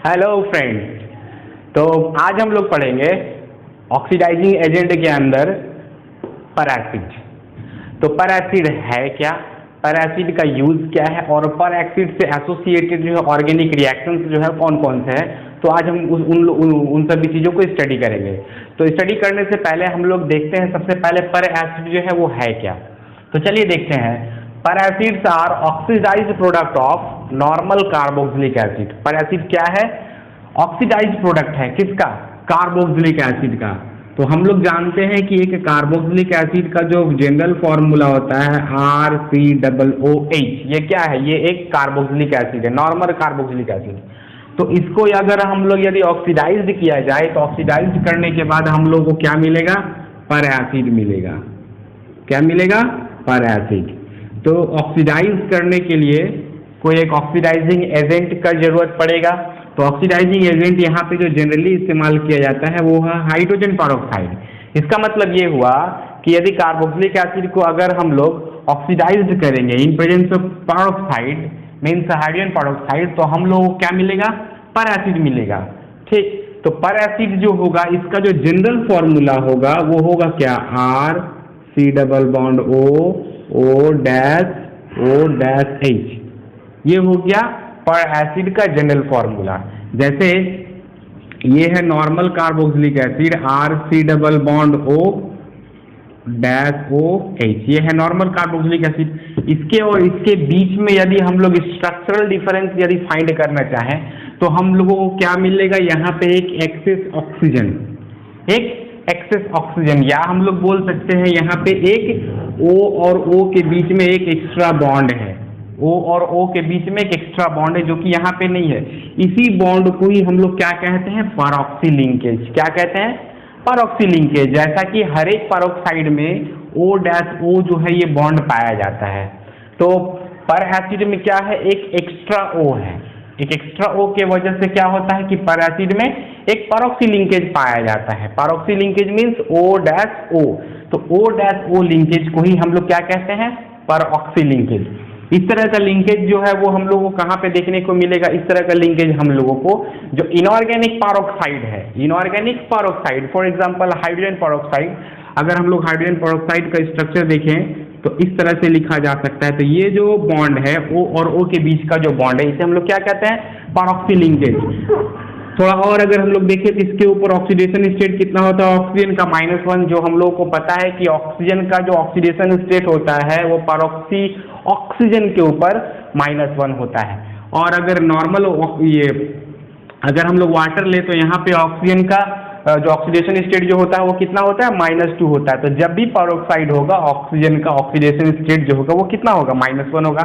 Hello friends. तो आज हम लोग पढ़ेंगे ऑक्सीडाइजिंग एजेंट के अंदर पर एसिड। तो पर एसिड है क्या, पर एसिड का यूज क्या है और पर एसिड से एसोसिएटेड जो है ऑर्गेनिक रिएक्शंस जो है कौन कौन से हैं। तो आज हम उन सभी चीज़ों को स्टडी करेंगे। तो स्टडी करने से पहले हम लोग देखते हैं सबसे पहले पर एसिड जो है वो है क्या। तो चलिए देखते हैं। Peracids are oxidized product of normal carboxylic acid. Peracid क्या है? ऑक्सीडाइज्ड प्रोडक्ट है किसका? कार्बोक्सिलिक एसिड का। तो हम लोग जानते हैं कि एक कार्बोक्सिलिक एसिड का जो जनरल फॉर्मूला होता है RCOOH। ये क्या है? ये एक कार्बोक्सिलिक एसिड है, नॉर्मल कार्बोक्सिलिक एसिड। तो इसको अगर हम लोग यदि ऑक्सीडाइज्ड किया जाए तो ऑक्सीडाइज्ड करने के बाद हम लोग को क्या मिलेगा? पर एसिड मिलेगा। क्या मिलेगा? पर एसिड। तो ऑक्सीडाइज करने के लिए कोई एक ऑक्सीडाइजिंग एजेंट का जरूरत पड़ेगा। तो ऑक्सीडाइजिंग एजेंट यहाँ पे जो जनरली इस्तेमाल किया जाता है वो है हाइड्रोजन पेरोक्साइड। इसका मतलब ये हुआ कि यदि कार्बोक्सिलिक एसिड को अगर हम लोग ऑक्सीडाइज्ड करेंगे in presence of peroxide means hydrogen peroxide, तो हम लोग को क्या मिलेगा? पर एसिड मिलेगा। ठीक, तो पर एसिड जो होगा इसका जो जनरल फॉर्मूला होगा वो होगा क्या? RCOOH। ये हो गया पर एसिड का जनरल फॉर्मूला। जैसे ये है नॉर्मल कार्बोक्सिलिक एसिड RCOOH। ये है नॉर्मल कार्बोक्सिलिक एसिड। इसके और इसके बीच में यदि हम लोग स्ट्रक्चरल डिफरेंस यदि फाइंड करना चाहें तो हम लोगों को क्या मिलेगा? यहाँ पे एक एक्सेस ऑक्सीजन, एक एक्सेस ऑक्सीजन, या हम लोग बोल सकते हैं यहाँ पे एक O और O के बीच में एक एक्स्ट्रा बॉन्ड है। O और O के बीच में एक एक्स्ट्रा बॉन्ड है जो कि यहाँ पे नहीं है। इसी बॉन्ड को ही हम लोग क्या कहते हैं? परऑक्सी लिंकेज। क्या कहते हैं? परऑक्सी लिंकेज। जैसा कि हर एक पेरोक्साइड में O' जो है ये बॉन्ड पाया जाता है। तो पर एसिड में क्या है? एक एक्स्ट्रा O है। एक एक्स्ट्रा O के वजह से क्या होता है कि पर एसिड में एक परऑक्सी लिंकेज पाया जाता है। परऑक्सी लिंकेज मीन्स O'। तो O' लिंकेज को ही हम लोग क्या कहते हैं? परऑक्सी लिंकेज। इस तरह का लिंकेज जो है वो हम लोगों को कहाँ पे देखने को मिलेगा? इस तरह का लिंकेज हम लोगों को जो इनऑर्गेनिक पेरोक्साइड है, inorganic peroxide for example hydrogen peroxide, अगर हम लोग हाइड्रोजन पेरोक्साइड का स्ट्रक्चर देखें तो इस तरह से लिखा जा सकता है। तो ये जो बॉन्ड है O और O के बीच का जो बॉन्ड है इसे हम लोग क्या कहते हैं? परऑक्सी लिंकेज। थोड़ा और अगर हम लोग देखें तो इसके ऊपर ऑक्सीडेशन स्टेट कितना होता है? ऑक्सीजन का -1। जो हम लोगों को पता है कि ऑक्सीजन का जो ऑक्सीडेशन स्टेट होता है वो परऑक्सी ऑक्सीजन के ऊपर -1 होता है। और अगर नॉर्मल ये अगर हम लोग वाटर ले तो यहाँ पे ऑक्सीजन का जो ऑक्सीडेशन स्टेट जो होता है वो कितना होता है? -2 होता है। तो जब भी पेरोक्साइड होगा ऑक्सीजन का ऑक्सीडेशन स्टेट जो होगा वो कितना होगा? -1 होगा।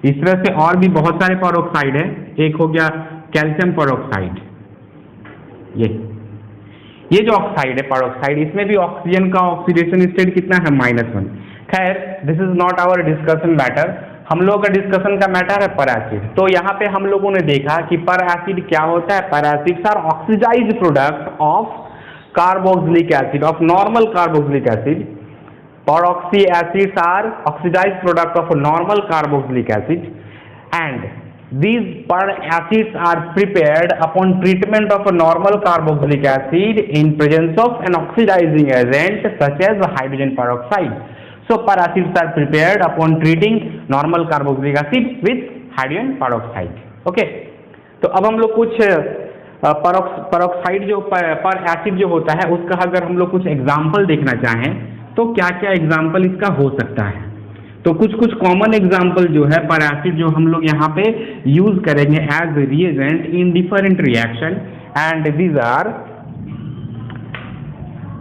इस तरह से और भी बहुत सारे पेरोक्साइड है। एक हो गया कैल्शियम पेरोक्साइड। ये जो ऑक्साइड है पेरोक्साइड, इसमें भी ऑक्सीजन का ऑक्सीडेशन स्टेट कितना है? -1। खैर this is not our discussion matter. हम लोगों का डिस्कशन का मैटर है पर एसिड। तो यहाँ पे हम लोगों ने देखा कि पर एसिड क्या होता है? Peracids are oxidized product of carboxylic acid, of normal carboxylic acid. Peroxy acids are oxidized product of a normal carboxylic acid, and these per acids are prepared upon treatment of a normal carboxylic acid in presence of an oxidizing agent such as hydrogen peroxide. So per acids are prepared upon treating normal carboxylic acid with hydrogen peroxide. Okay, तो अब हम लोग कुछ peroxide जो पर acid जो होता है उसका अगर हम लोग कुछ एग्जाम्पल देखना चाहें तो क्या क्या एग्जाम्पल इसका हो सकता है। तो कुछ कॉमन एग्जाम्पल जो है पर एसिड जो हम लोग यहाँ पे यूज करेंगे as reagent in different reaction, and these are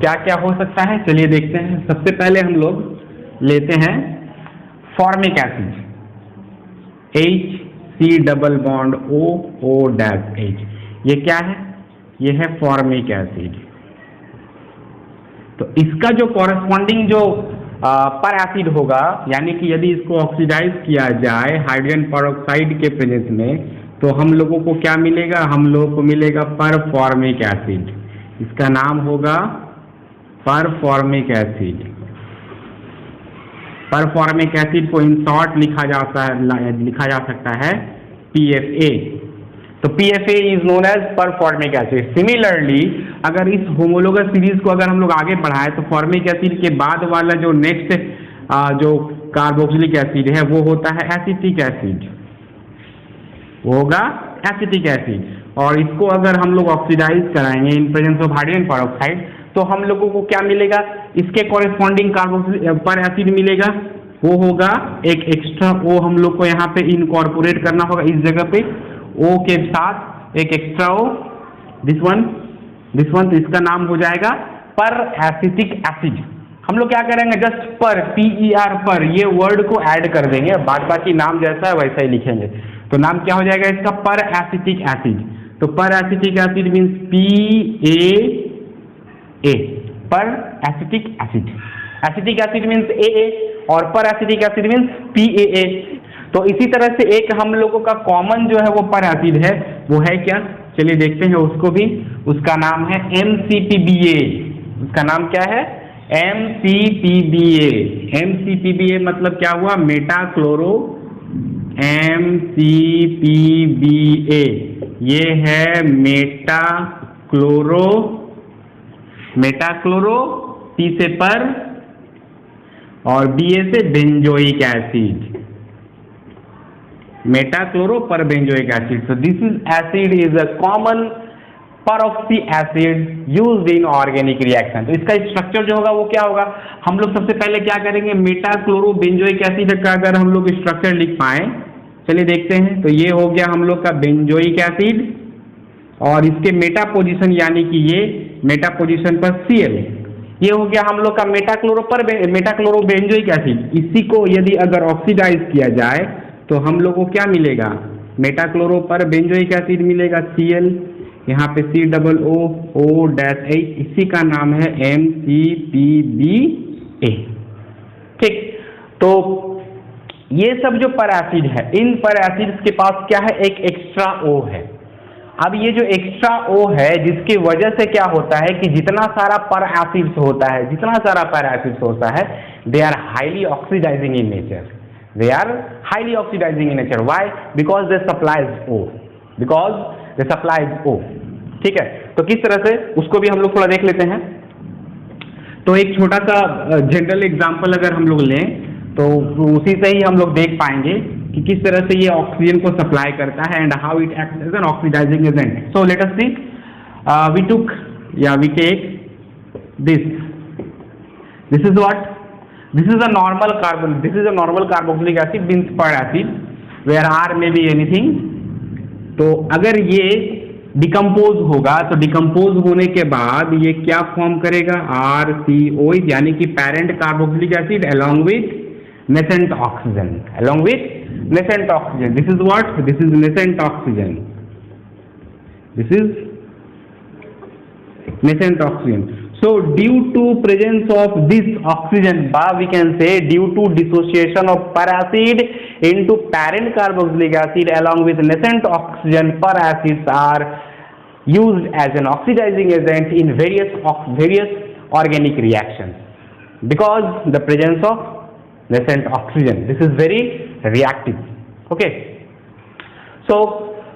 क्या क्या हो सकता है चलिए देखते हैं। सबसे पहले हम लोग लेते हैं फॉर्मिक एसिड HCOOH। ये क्या है? ये है फॉर्मिक एसिड। तो इसका जो कॉरेस्पॉन्डिंग जो पर एसिड होगा, यानी कि यदि इसको ऑक्सीडाइज किया जाए हाइड्रोजन पेरोक्साइड के प्रेजेंस में तो हम लोगों को क्या मिलेगा? हम लोगों को मिलेगा परफॉर्मिक एसिड। इसका नाम होगा परफॉर्मिक एसिड। परफॉर्मिक एसिड को इन शॉर्ट लिखा जा सकता है PFA। तो PFA is known as performic acid. Similarly अगर इस होमोलोगस सीरीज को अगर हम लोग आगे बढ़ाएं तो फॉर्मिक एसिड के बाद वाला जो नेक्स्ट जो कार्बोक्सिलिक एसिड है वो होता है एसिटिक एसिड, वो होगा एसिटिक एसिड। और इसको अगर हम लोग ऑक्सीडाइज कराएंगे in presence of hydrogen peroxide तो हम लोगों को क्या मिलेगा, इसके कॉरेस्पॉन्डिंग कार्बोक्सिलिक पर एसिड मिलेगा, वो होगा एक एक्स्ट्रा ओ हम लोग को यहाँ पे इनकॉर्पोरेट करना होगा इस जगह पे, ओ के साथ एक एक्स्ट्रा ओ, दिस वन तो इसका नाम हो जाएगा पर एसिटिक एसिड। हम लोग क्या करेंगे, जस्ट पर PER पर ये वर्ड को ऐड कर देंगे, बाद बाकी नाम जैसा है वैसा ही लिखेंगे। तो नाम क्या हो जाएगा इसका, पर एसिटिक एसिड। तो पर एसिटिक एसिड मीन्स PAA, पर acetic acid. Acetic acid means AA और पर एसिटिक एसिड मीन्स PAA। तो इसी तरह से एक हम लोगों का कॉमन जो है वो पर एसिड है, वो है क्या, चलिए देखते हैं उसको भी। उसका नाम है MCPBA। उसका नाम क्या है, MCPBA। MCPBA मतलब क्या हुआ, मेटाक्लोरो, MCPBA ये है मेटाक्लोरो, P से पर और BA से बेंजोइक एसिड, मेटाक्लोरो पर benzoic acid. So this acid is a common परऑक्सी acid used in organic reaction. तो इसका स्ट्रक्चर जो होगा वो क्या होगा, हम लोग सबसे पहले क्या करेंगे, मेटाक्लोरो बेंजोइक एसिड का अगर हम लोग स्ट्रक्चर लिख पाए, चलिए देखते हैं। तो ये हो गया हम लोग का बेंजोइक एसिड और इसके मेटा पोजीशन यानी कि ये मेटा पोजीशन पर Cl, ये हो गया हम लोग का मेटाक्लोरो बेंजोइक एसिड। इसी को यदि अगर ऑक्सीडाइज किया जाए तो हम लोग को क्या मिलेगा, मेटाक्लोरो पर बेंजोइक एसिड मिलेगा Cl, यहाँ पे COOO-H, इसी का नाम है MCPBA। ठीक, तो ये सब जो पर एसिड है, इन पर एसिड्स के पास क्या है, एक एक्स्ट्रा O है। अब ये जो एक्स्ट्रा O है जिसकी वजह से क्या होता है कि जितना सारा पर एसिड्स होता है, they are highly oxidizing in nature, why, because they supplies O। ठीक है, तो किस तरह से उसको भी हम लोग थोड़ा देख लेते हैं। तो एक छोटा सा जनरल एग्जांपल अगर हम लोग लें तो उसी से ही हम लोग देख पाएंगे कि किस तरह से ये ऑक्सीजन को सप्लाई करता है and how it acts as an oxidising agent. So let us see, we take this is what, this is a normal carboxylic acid means per acid where R may be anything. तो अगर ये decompose होगा तो decompose होने के बाद ये क्या फॉर्म करेगा, RCO यानी कि parent carboxylic acid along with nascent oxygen, This is what? This is nascent oxygen. So due to presence of this oxygen, we can say due to dissociation of per acid into parent carboxylic acid along with nascent oxygen, per acids are used as an oxidizing agent in various organic reactions because the presence of nascent oxygen. This is very reactive. Okay.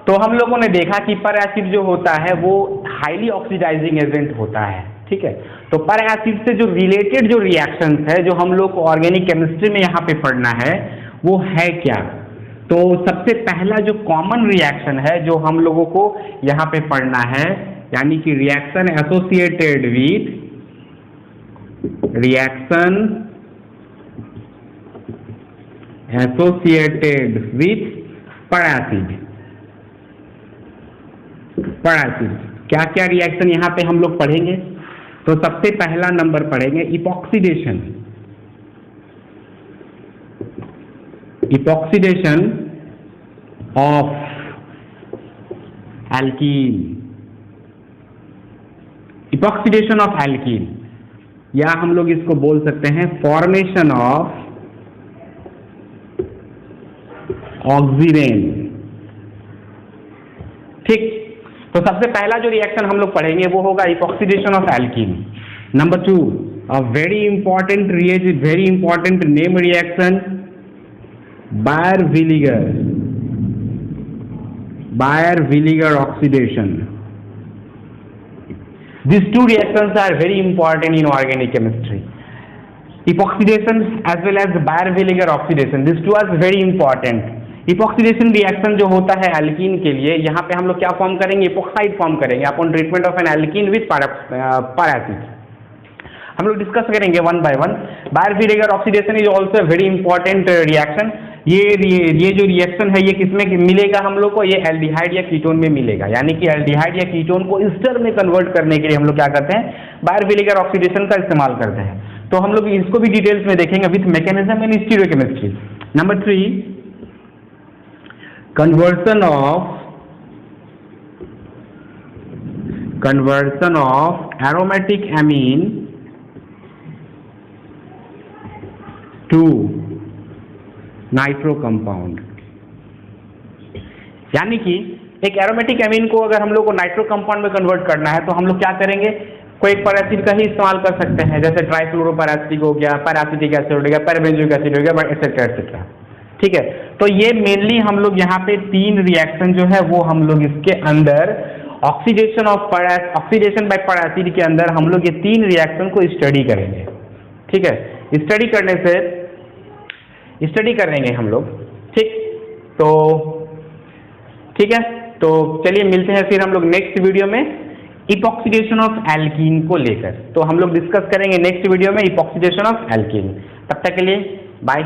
तो हम लोगों ने देखा कि पर acid जो होता है वो हाईली ऑक्सीडाइजिंग एजेंट होता है। ठीक है, तो पर एसिड से जो रिलेटेड जो रिएक्शंस है जो हम लोग को ऑर्गेनिक केमिस्ट्री में यहाँ पे पढ़ना है वो है क्या। तो सबसे पहला जो कॉमन रिएक्शन है जो हम लोगों को यहाँ पे पढ़ना है, यानी कि रिएक्शन एसोसिएटेड विथ पर एसिड। क्या क्या रिएक्शन यहाँ पे हम लोग पढ़ेंगे, तो सबसे पहला नंबर पढ़ेंगे इपॉक्सीडेशन ऑफ एल्कीन, या हम लोग इसको बोल सकते हैं फॉर्मेशन ऑफ ऑक्सीडेन। ठीक, तो सबसे पहला जो रिएक्शन हम लोग पढ़ेंगे वो होगा epoxidation of alkene. Number 2, a very important name reaction, Baeyer Baeyer-Villiger oxidation. These two reactions are very important in organic chemistry. Epoxidation as well as Baeyer-Villiger oxidation. These two are very important. Epoxidation reaction जो होता है alkene के लिए, यहाँ पे हम लोग क्या फॉर्म करेंगे? इपोक्साइड फॉर्म करेंगे upon treatment of an alkene with peracid. हम लोग डिस्कस करेंगे one by one. Baeyer Villiger oxidation is also very important reaction. ये जो रिएक्शन है ये किसमें मिलेगा हम लोग को? ये एल्डिहाइड या कीटोन में मिलेगा, यानी कि एल्डिहाइड या कीटोन को ईस्टर में कन्वर्ट करने के लिए हम लोग क्या करते हैं? बायर-विलिगर ऑक्सीडेशन का इस्तेमाल करते हैं। तो हम लोग इसको भी डिटेल्स में देखेंगे with mechanism in stereochemistry. Number 3, conversion of aromatic amine to nitro compound. यानी कि एक एरोमेटिक एमीन को अगर हम लोग को नाइट्रो कंपाउंड में कन्वर्ट करना है तो हम लोग क्या करेंगे? कोई एक पैरासिड का ही इस्तेमाल कर सकते हैं, जैसे ट्राइफ्लोरोपैरासिटिक हो गया, पैरासिटिक एसिड हो गया, पैराबेंजोइक एसिड हो गया, एक्सेट्रा एक्सेट्रा। ठीक है, तो ये मेनली हम लोग यहाँ पे 3 रिएक्शन जो है वो हम लोग इसके अंदर ऑक्सीडेशन बाय पैरासिड के अंदर हम लोग ये 3 रिएक्शन को स्टडी करेंगे। ठीक है, स्टडी करेंगे हम लोग। ठीक, तो ठीक है, तो चलिए मिलते हैं फिर हम लोग नेक्स्ट वीडियो में इपॉक्सीडेशन ऑफ एल्कीन को लेकर। तो हम लोग डिस्कस करेंगे नेक्स्ट वीडियो में इपॉक्सीडेशन ऑफ एल्कीन। तब तक के लिए बाय।